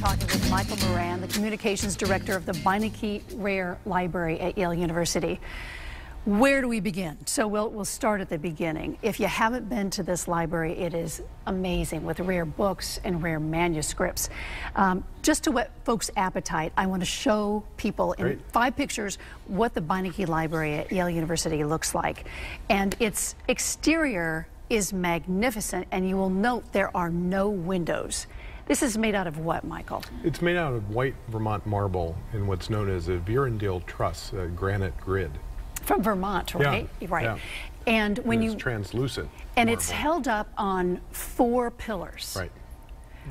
talking with Michael Moran, the Communications Director of the Beinecke Rare Library at Yale University. Where do we begin? So we'll start at the beginning. If you haven't been to this library, it is amazing with rare books and rare manuscripts. Just to whet folks' appetite, I want to show people in 5 pictures what the Beinecke Library at Yale University looks like. And its exterior is magnificent, and you will note there are no windows. This is made out of what, Michael? It's made out of white Vermont marble in what's known as a Virendale truss, a granite grid. From Vermont, right? Yeah, right. Yeah. And when it's translucent. And marble. It's held up on 4 pillars. Right.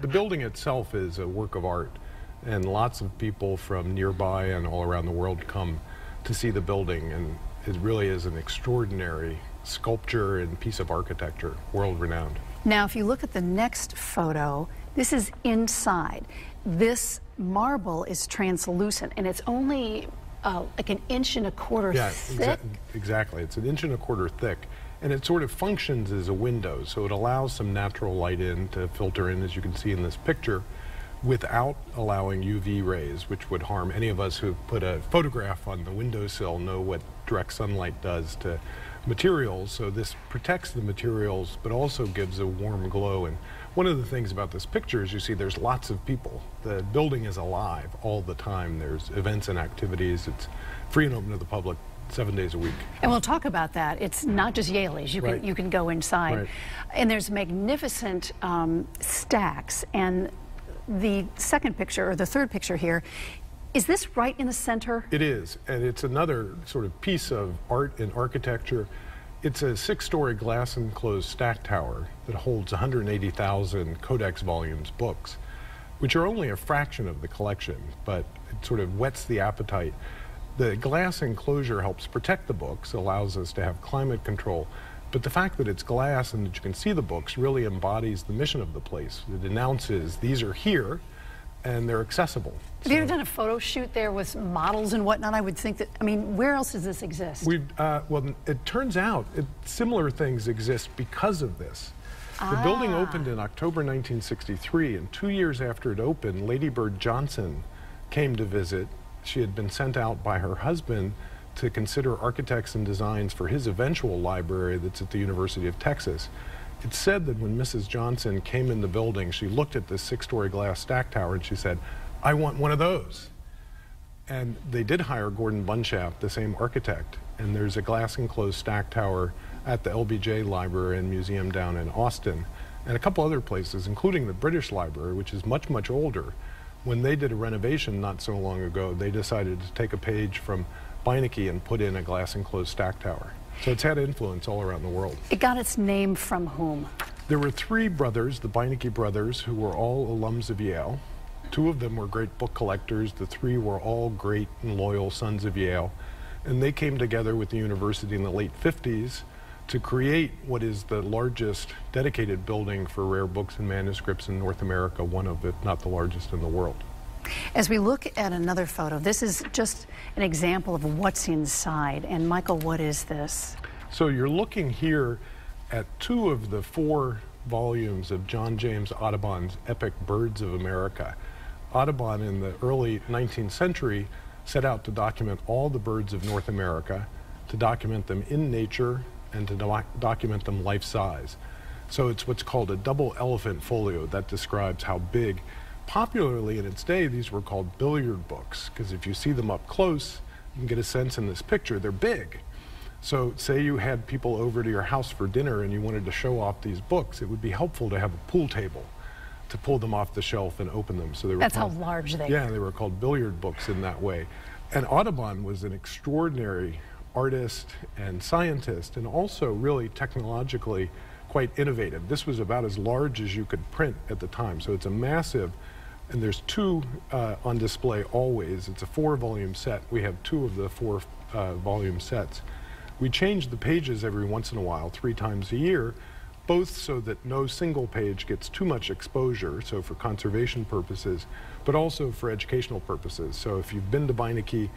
The building itself is a work of art, and lots of people from nearby and all around the world come to see the building, and it really is an extraordinary sculpture and piece of architecture, world-renowned. Now, if you look at the next photo, this is inside. This marble is translucent, and it's only like 1.25 inches thick. Exactly. It's 1.25 inches thick, and it sort of functions as a window, so it allows some natural light in to filter in, as you can see in this picture, without allowing UV rays, which would harm any of us who put a photograph on the windowsill know what direct sunlight does to materials. So this protects the materials, but also gives a warm glow. And one of the things about this picture is you see there's lots of people. The building is alive all the time. There's events and activities. It's free and open to the public 7 days a week. And we'll talk about that. It's not just Yaleys. You can go inside. Right. And there's magnificent stacks. And the second picture, or the third picture here, is this right in the center? It is, and it's another sort of piece of art and architecture. It's a 6-story glass-enclosed stack tower that holds 180,000 codex volumes books, which are only a fraction of the collection, but it sort of whets the appetite. The glass enclosure helps protect the books, allows us to have climate control, but the fact that it's glass and that you can see the books really embodies the mission of the place. It announces these are here, and they're accessible. Have you ever done a photo shoot there with models and whatnot? I would think that, I mean, where else does this exist? Well, it turns out similar things exist because of this. The building opened in October 1963, and 2 years after it opened, Lady Bird Johnson came to visit. She had been sent out by her husband to consider architects and designs for his eventual library that's at the University of Texas. It's said that when Mrs. Johnson came in the building, she looked at this 6-story glass stack tower and she said, "I want one of those." And they did hire Gordon Bunshaft, the same architect, and there's a glass enclosed stack tower at the LBJ Library and Museum down in Austin, and a couple other places, including the British Library, which is much, much older. When they did a renovation not so long ago, they decided to take a page from Beinecke and put in a glass enclosed stack tower. So it's had influence all around the world. It got its name from whom? There were 3 brothers, the Beinecke brothers, who were all alums of Yale. 2 of them were great book collectors. The 3 were all great and loyal sons of Yale. And they came together with the university in the late 50s to create what is the largest dedicated building for rare books and manuscripts in North America, one of, if not the largest in the world. As we look at another photo, this is just an example of what's inside. And Michael, what is this? So you're looking here at 2 of the 4 volumes of John James Audubon's epic Birds of America. Audubon in the early 19th century set out to document all the birds of North America, to document them in nature, and to document them life-size. So it's what's called a double elephant folio that describes how big. Popularly in its day, these were called billiard books, because if you see them up close, you can get a sense in this picture, they're big. So say you had people over to your house for dinner and you wanted to show off these books, it would be helpful to have a pool table to pull them off the shelf and open them. So they were That's how large they are. Yeah, they were called billiard books in that way. And Audubon was an extraordinary artist and scientist, and also really technologically quite innovative. This was about as large as you could print at the time, so it's a massive. And there's 2 on display always. It's a 4-volume set. We have 2 of the 4 volume sets. We change the pages every once in a while, 3 times a year, both so that no single page gets too much exposure, so for conservation purposes, but also for educational purposes. So if you've been to Beinecke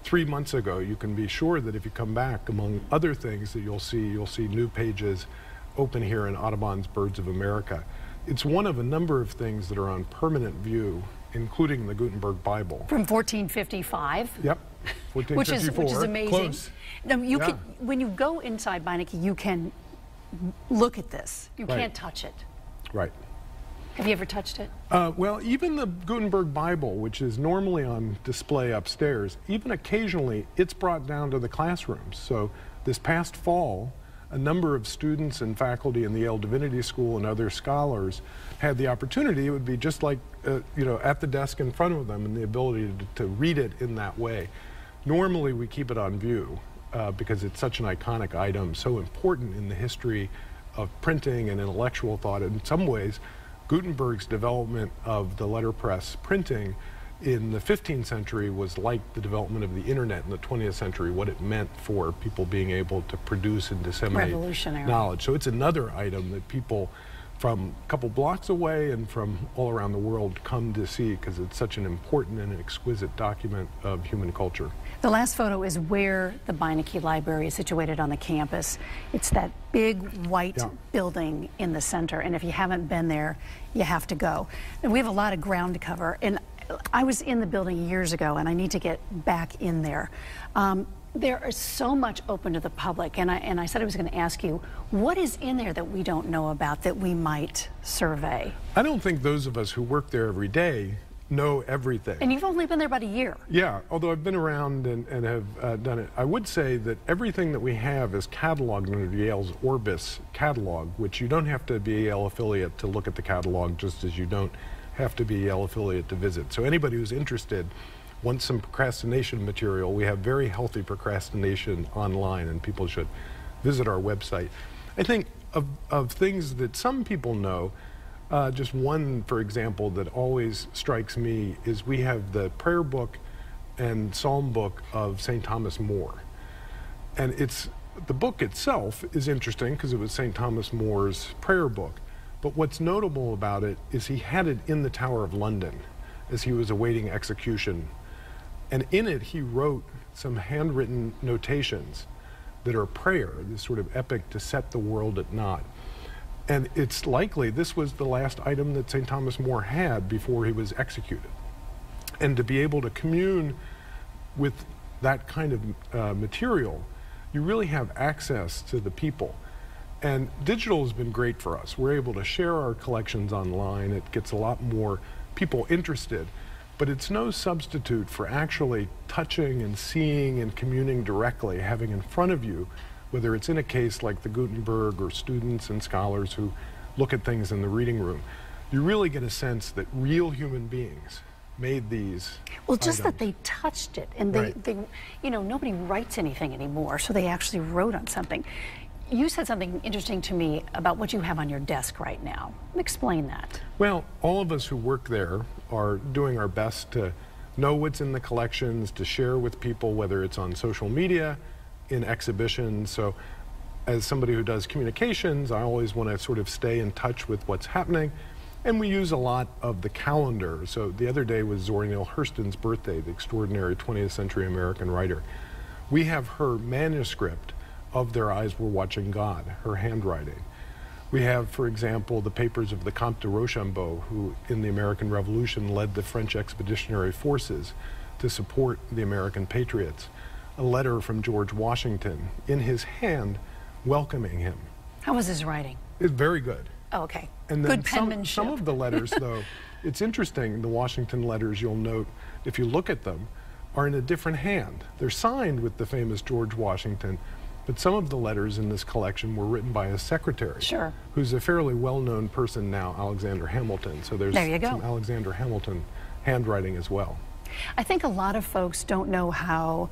3 months ago, you can be sure that if you come back, among other things that you'll see new pages open here in Audubon's Birds of America. It's one of a number of things that are on permanent view including the Gutenberg Bible. From 1455? Yep, 1454. Which is amazing. Close. Now, when you go inside Beinecke, you can look at this. You can't touch it. Right. Have you ever touched it? Well, even the Gutenberg Bible, which is normally on display upstairs, even occasionally it's brought down to the classrooms. So this past fall, a number of students and faculty in the Yale Divinity School and other scholars had the opportunity. It would be just like, you know, at the desk in front of them, and the ability to read it in that way. Normally we keep it on view because it's such an iconic item, so important in the history of printing and intellectual thought. In some ways, Gutenberg's development of the letterpress printing in the 15th century was like the development of the internet in the 20th century, what it meant for people being able to produce and disseminate knowledge. So it's another item that people from a couple blocks away and from all around the world come to see because it's such an important and exquisite document of human culture. The last photo is where the Beinecke Library is situated on the campus. It's that big white building in the center, and if you haven't been there, you have to go. And we have a lot of ground to cover, and I was in the building years ago, and I need to get back in there. There is so much open to the public, and I said I was going to ask you, what is in there that we don't know about that we might survey? I don't think those of us who work there every day know everything. And you've only been there about a year. Yeah, although I've been around and have done it. I would say that everything that we have is cataloged under Yale's Orbis catalog, which you don't have to be a Yale affiliate to look at the catalog, just as you don't have to be a Yale affiliate to visit. So anybody who's interested wants some procrastination material, we have very healthy procrastination online, and people should visit our website. I think of things that some people know, just one, for example, that always strikes me is we have the prayer book and psalm book of St. Thomas More. And the book itself is interesting because it was St. Thomas More's prayer book. But what's notable about it is he had it in the Tower of London as he was awaiting execution. And in it, he wrote some handwritten notations that are prayer, this sort of epic to set the world at naught. And it's likely this was the last item that St. Thomas More had before he was executed. And to be able to commune with that kind of material, you really have access to the people. And digital has been great for us. We're able to share our collections online. It gets a lot more people interested. But it's no substitute for actually touching and seeing and communing directly, having in front of you, whether it's in a case like the Gutenberg or students and scholars who look at things in the reading room. You really get a sense that real human beings made these just items. that they touched it, and they, you know, nobody writes anything anymore, so they actually wrote on something. You said something interesting to me about what you have on your desk right now. Explain that. Well, all of us who work there are doing our best to know what's in the collections, to share with people, whether it's on social media, in exhibitions. So as somebody who does communications, I always want to sort of stay in touch with what's happening. And we use a lot of the calendar. So the other day was Zora Neale Hurston's birthday, the extraordinary 20th century American writer. We have her manuscript of Their Eyes Were Watching God, her handwriting. We have, for example, the papers of the Comte de Rochambeau, who in the American Revolution led the French expeditionary forces to support the American patriots. A letter from George Washington in his hand welcoming him. How was his writing? It's very good. Oh, okay. And then good penmanship. Some of the letters, though, it's interesting, the Washington letters, you'll note, if you look at them, are in a different hand. They're signed with the famous George Washington, but some of the letters in this collection were written by his secretary, who's a fairly well-known person now, Alexander Hamilton. So there's some Alexander Hamilton handwriting as well. I think a lot of folks don't know how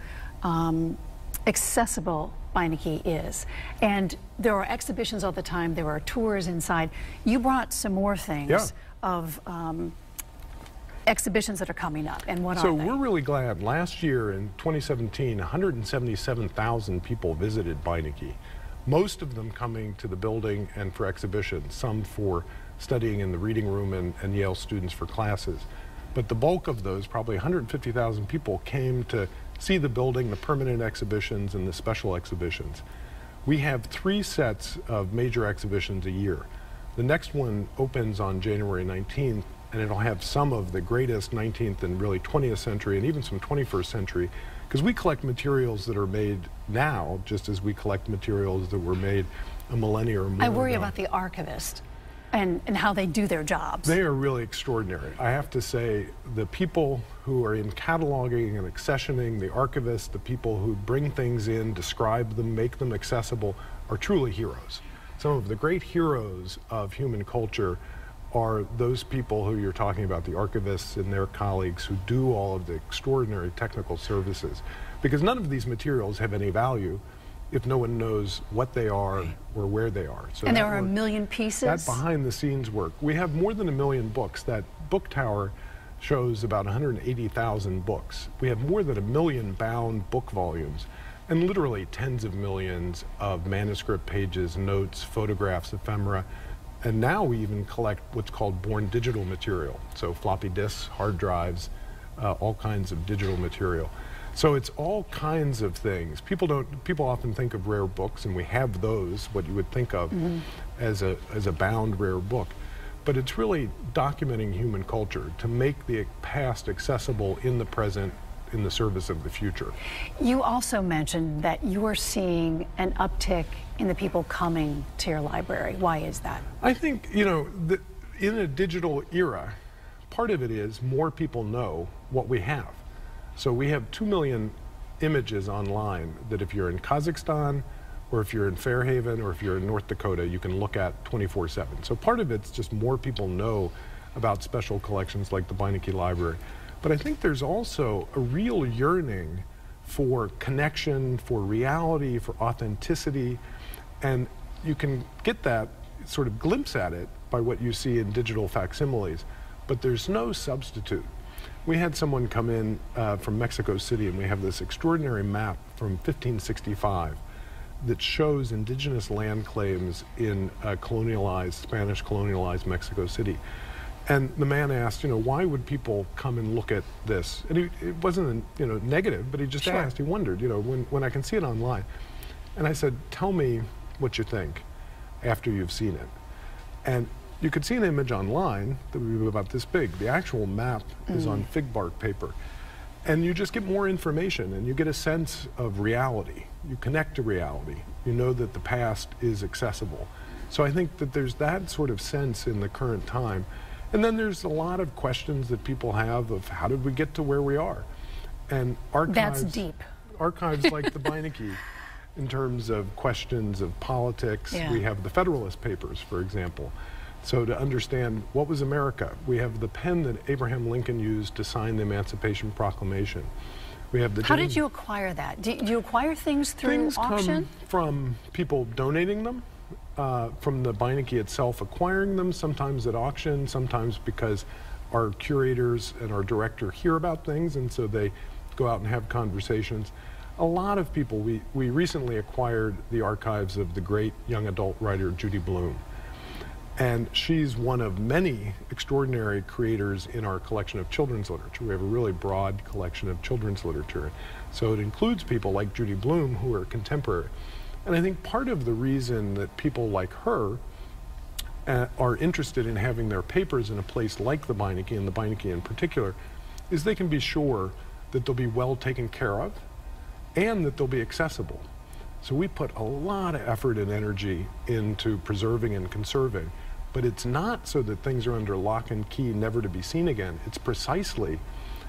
accessible Beinecke is. And there are exhibitions all the time. There are tours inside. You brought some more things of exhibitions that are coming up, and what are they? So we're really glad. Last year in 2017, 177,000 people visited Beinecke, most of them coming to the building and for exhibitions, some for studying in the reading room and Yale students for classes. But the bulk of those, probably 150,000 people, came to see the building, the permanent exhibitions and the special exhibitions. We have 3 sets of major exhibitions a year. The next one opens on January 19th and it'll have some of the greatest 19th and really 20th century and even some 21st century, because we collect materials that are made now just as we collect materials that were made a millennia or more I worry ago. about the archivist and how they do their jobs. They are really extraordinary. I have to say, the people who are in cataloging and accessioning, the archivists, the people who bring things in, describe them, make them accessible, are truly heroes. Some of the great heroes of human culture are those people who you're talking about, the archivists and their colleagues who do all of the extraordinary technical services. Because none of these materials have any value if no one knows what they are or where they are. So and there are a million pieces? That behind the scenes work. We have more than 1 million books. That book tower shows about 180,000 books. We have more than 1 million bound book volumes, and literally tens of millions of manuscript pages, notes, photographs, ephemera. And now we even collect what's called born digital material. So floppy disks, hard drives, all kinds of digital material. So it's all kinds of things. People often think of rare books, and we have those, what you would think of as a bound rare book. But it's really documenting human culture to make the past accessible in the present, in the service of the future. You also mentioned that you are seeing an uptick in the people coming to your library. Why is that? I think, you know, in a digital era, part of it is more people know what we have. So we have 2 million images online that if you're in Kazakhstan, or if you're in Fairhaven, or if you're in North Dakota, you can look at 24/7. So part of it's just more people know about special collections like the Beinecke Library. But I think there's also a real yearning for connection, for reality, for authenticity, and you can get that sort of glimpse at it by what you see in digital facsimiles, but there's no substitute. We had someone come in from Mexico City, and we have this extraordinary map from 1565 that shows indigenous land claims in Spanish colonialized Mexico City. And the man asked, you know, why would people come and look at this? And it wasn't, you know, negative, but he just asked, he wondered, you know, when I can see it online. And I said, tell me what you think after you've seen it. And you could see an image online that would be about this big. The actual map is on fig bark paper. And you just get more information, and you get a sense of reality. You connect to reality. You know that the past is accessible. So I think that there's that sort of sense in the current time. And then there's a lot of questions that people have of how did we get to where we are? And archives, that's deep. Archives like the Beinecke, in terms of questions of politics. We have the Federalist Papers, for example. So to understand what was America, we have the pen that Abraham Lincoln used to sign the Emancipation Proclamation. We have the How did you acquire that? Do you acquire things through auction? Come from people donating them, from the Beinecke itself acquiring them, sometimes at auction, sometimes because our curators and our director hear about things, and so they go out and have conversations. A lot of people, we recently acquired the archives of the great young adult writer Judy Blume. And she's one of many extraordinary creators in our collection of children's literature. We have a really broad collection of children's literature. So it includes people like Judy Blume who are contemporary. And I think part of the reason that people like her are interested in having their papers in a place like the Beinecke, and the Beinecke in particular, is they can be sure that they'll be well taken care of and that they'll be accessible. So we put a lot of effort and energy into preserving and conserving, but it's not so that things are under lock and key, never to be seen again. It's precisely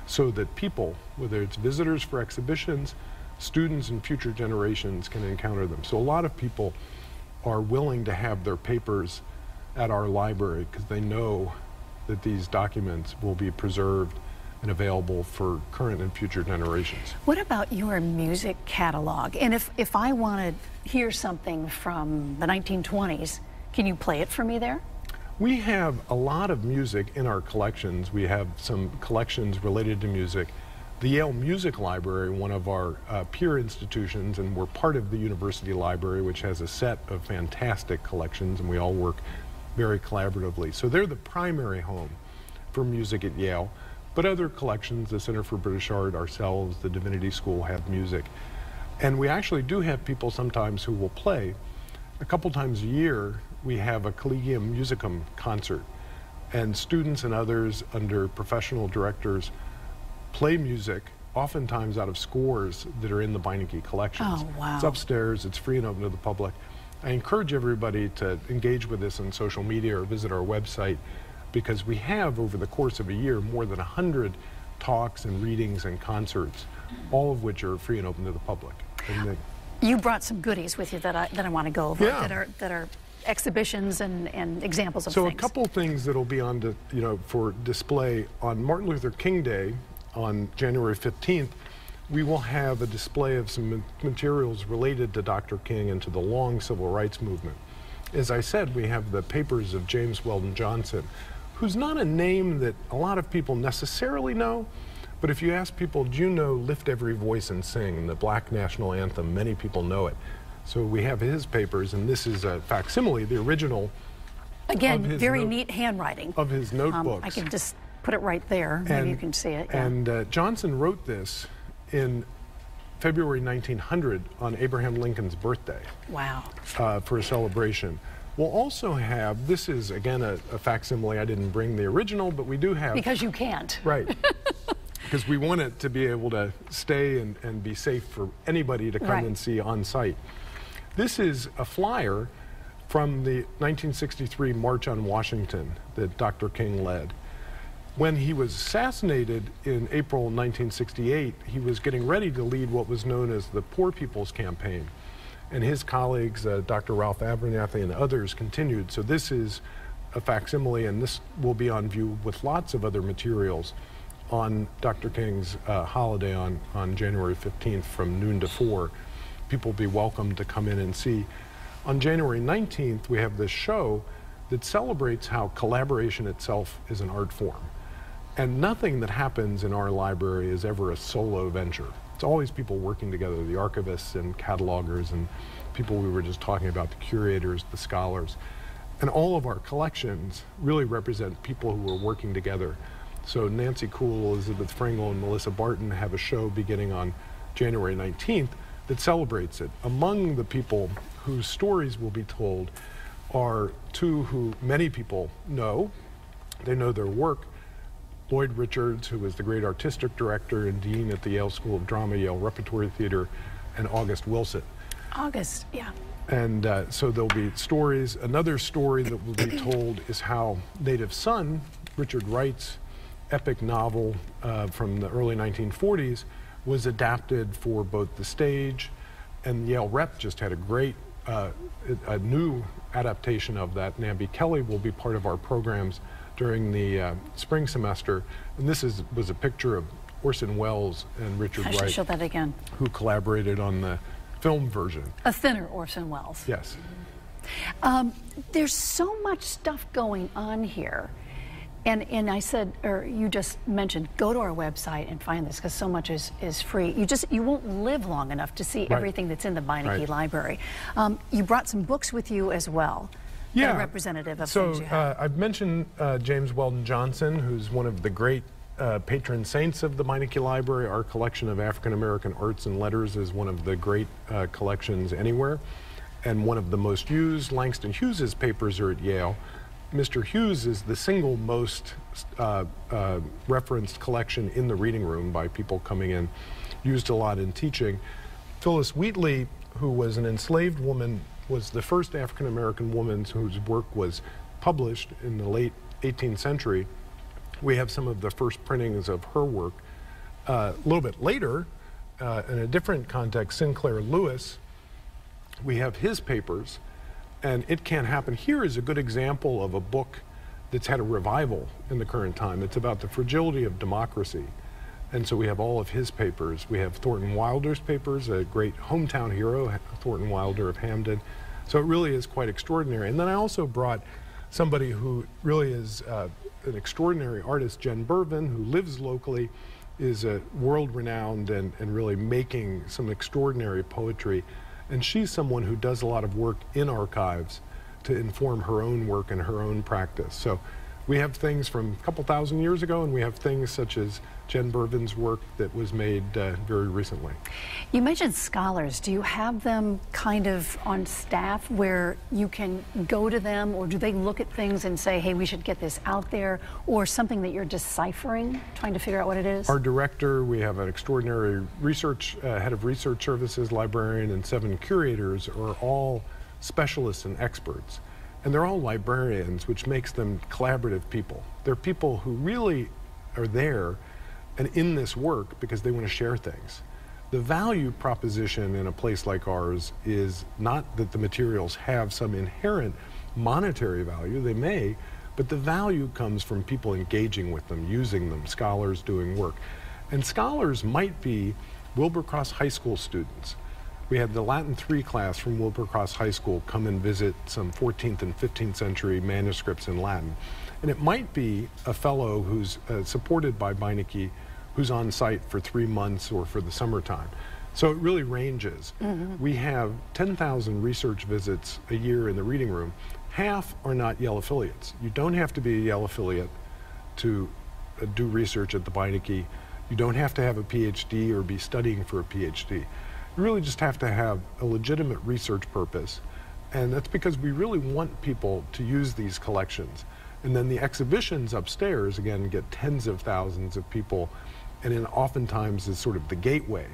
so that people, whether it's visitors for exhibitions, students and future generations, can encounter them. So a lot of people are willing to have their papers at our library because they know that these documents will be preserved and available for current and future generations. What about your music catalog? And if I want to hear something from the 1920s, can you play it for me there? We have a lot of music in our collections. We have some collections related to music. The Yale Music Library, one of our peer institutions, and we're part of the University Library, which has a set of fantastic collections, and we all work very collaboratively. So they're the primary home for music at Yale. But other collections, the Center for British Art, ourselves, the Divinity School, have music. And we actually do have people sometimes who will play. A couple times a year, we have a Collegium Musicum concert. and students and others under professional directors play music, oftentimes out of scores that are in the Beinecke collections. Oh, wow. It's upstairs, it's free and open to the public. I encourage everybody to engage with this on social media or visit our website, because we have, over the course of a year, more than 100 talks and readings and concerts, all of which are free and open to the public. And you brought some goodies with you that I want to go over, yeah. that are exhibitions and examples of so things. A couple things that'll be on for display on Martin Luther King Day on January 15th. We will have a display of some materials related to Dr. King and to the long civil rights movement. As I said, we have the papers of James Weldon Johnson, who's not a name that a lot of people necessarily know, but if you ask people, do you know Lift Every Voice and Sing, the Black national anthem, many people know it. So we have his papers, and this is a facsimile, the original. Again, very neat handwriting. Of his notebooks. I can just put it right there, maybe you can see it. Yeah. And Johnson wrote this in February 1900 on Abraham Lincoln's birthday. Wow. For a celebration. We'll also have, this is again a facsimile, I didn't bring the original, but we do have. Because you can't. Right. Because we want it to be able to stay and be safe for anybody to come and see on site. This is a flyer from the 1963 March on Washington that Dr. King led. When he was assassinated in April 1968, he was getting ready to lead what was known as the Poor People's Campaign. And his colleagues, Dr. Ralph Abernathy and others, continued. So this is a facsimile, and this will be on view with lots of other materials on Dr. King's holiday on January 15th from noon to 4. People will be welcome to come in and see. On January 19th, we have this show that celebrates how collaboration itself is an art form. And nothing that happens in our library is ever a solo venture. It's always people working together, the archivists and catalogers and people we were just talking about, the curators, the scholars. And all of our collections really represent people who are working together. So Nancy Kuhl, Elizabeth Fringle, and Melissa Barton have a show beginning on January 19th that celebrates it. Among the people whose stories will be told are two who many people know. They know their work. Lloyd Richards, who was the great artistic director and dean at the Yale School of Drama, Yale Repertory Theater, and August Wilson. August, yeah. And so there'll be stories. Another story that will be told is how Native Son, Richard Wright's epic novel from the early 1940s, was adapted for both the stage, and Yale Rep just had a great, a new adaptation of that. Nambi Kelly will be part of our programs during the spring semester, and this was a picture of Orson Welles and Richard Wright. I should show that again. Who collaborated on the film version. A thinner Orson Welles. Yes. There's so much stuff going on here. And I said, or you just mentioned, go to our website and find this, because so much is free. You won't live long enough to see everything that's in the Beinecke Library. You brought some books with you as well. Yeah. Representative of things you have. I've mentioned James Weldon Johnson, who's one of the great patron saints of the Beinecke Library. Our collection of African American arts and letters is one of the great collections anywhere, and one of the most used. Langston Hughes's papers are at Yale. Mr. Hughes is the single most referenced collection in the reading room by people coming in, used a lot in teaching. Phyllis Wheatley, who was an enslaved woman, was the first African American woman whose work was published in the late 18th century. We have some of the first printings of her work. A little bit later, in a different context, Sinclair Lewis, we have his papers. And It Can't Happen Here is a good example of a book that's had a revival in the current time. It's about the fragility of democracy. And so we have all of his papers. We have Thornton Wilder's papers, a great hometown hero, Thornton Wilder of Hamden. So it really is quite extraordinary. And then I also brought somebody who really is an extraordinary artist, Jen Bervin, who lives locally, is a world-renowned and really making some extraordinary poetry. And she's someone who does a lot of work in archives to inform her own work and her own practice. So We have things from a couple thousand years ago, and we have things such as Jen Bervin's work that was made very recently. You mentioned scholars. Do you have them kind of on staff where you can go to them, or do they look at things and say, hey, we should get this out there, or something that you're deciphering, trying to figure out what it is? Our director, we have an extraordinary research, head of research services, librarian, and 7 curators are all specialists and experts. And they're all librarians, which makes them collaborative people. They're people who really are there and in this work because they want to share things. The value proposition in a place like ours is not that the materials have some inherent monetary value, they may, but the value comes from people engaging with them, using them, scholars doing work. And scholars might be Wilbur-Cross High School students. We had the Latin 3 class from Wilbur-Cross High School come and visit some 14th and 15th century manuscripts in Latin. And it might be a fellow who's supported by Beinecke who's on site for 3 months or for the summertime. So it really ranges. We have 10,000 research visits a year in the reading room. Half are not Yale affiliates. You don't have to be a Yale affiliate to do research at the Beinecke. You don't have to have a PhD or be studying for a PhD. You really just have to have a legitimate research purpose. And that's because we really want people to use these collections. And then the exhibitions upstairs, again, get tens of thousands of people, and then oftentimes is sort of the gateway.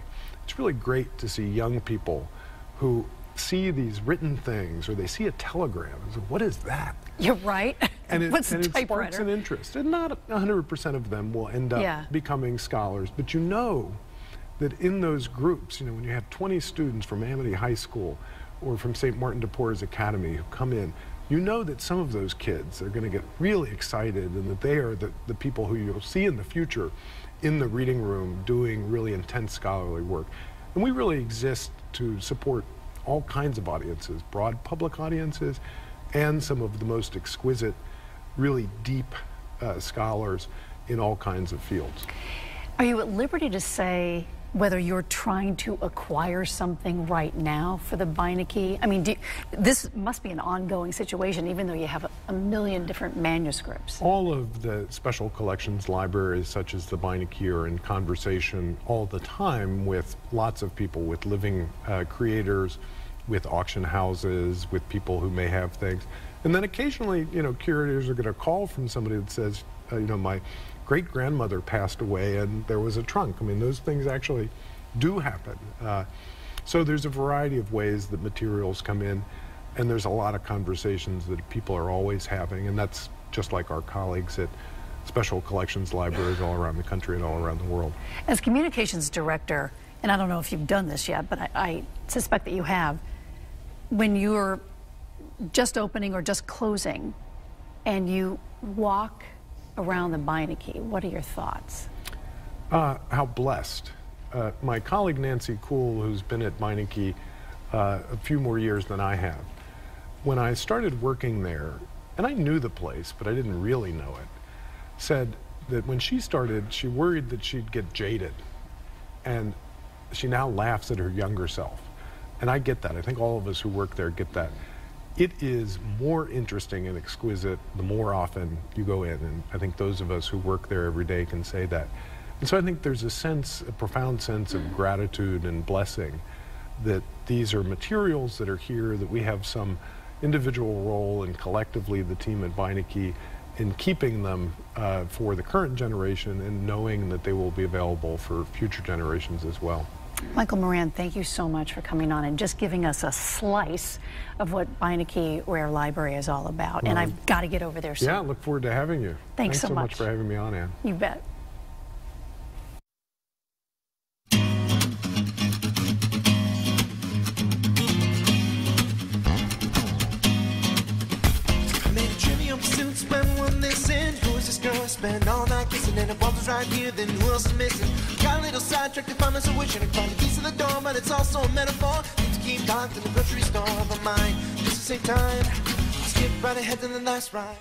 It's really great to see young people who see these written things, or they see a telegram, and say, what is that? You're right. And it, What's and a it sparks an interest. And not 100% of them will end up becoming scholars, but you know that in those groups, you know, when you have 20 students from Amity High School or from St. Martin de Porres Academy who come in, you know that some of those kids are going to get really excited and that they are the people who you'll see in the future in the reading room doing really intense scholarly work. And we really exist to support all kinds of audiences, broad public audiences, and some of the most exquisite, really deep scholars in all kinds of fields. Are you at liberty to say whether you're trying to acquire something right now for the Beinecke? I mean, this must be an ongoing situation, even though you have a million different manuscripts. All of the special collections libraries, such as the Beinecke, are in conversation all the time with lots of people, with living creators, with auction houses, with people who may have things. And then occasionally, you know, curators are going to call from somebody that says, you know, my great-grandmother passed away and there was a trunk. I mean, those things actually do happen. So there's a variety of ways that materials come in, and there's a lot of conversations that people are always having, and that's just like our colleagues at special collections libraries all around the country and all around the world. As communications director, and I don't know if you've done this yet, but I suspect that you have, when you're just opening or just closing and you walk around the Beinecke, what are your thoughts? How blessed. My colleague Nancy Kuhl, who's been at Beinecke a few more years than I have, when I started working there, and I knew the place, but I didn't really know it, said that when she started, she worried that she'd get jaded. And she now laughs at her younger self. And I get that. I think all of us who work there get that. It is more interesting and exquisite the more often you go in, and I think those of us who work there every day can say that. And so I think there's a sense, a profound sense of gratitude and blessing that these are materials that are here, that we have some individual role, and collectively the team at Beinecke in keeping them for the current generation and knowing that they will be available for future generations as well. Michael Moran, thank you so much for coming on and just giving us a slice of what Beinecke Rare Library is all about. And I've got to get over there soon. Yeah, look forward to having you. Thanks so much for having me on, Ann. You bet. Spend all night kissing, and if was right here, then who else is missing? Got a little sidetracked, if I'm a wishing to find the keys to the door, but it's also a metaphor. Need to keep locked in the grocery store, but mine just to save time. Skip right ahead to the last ride.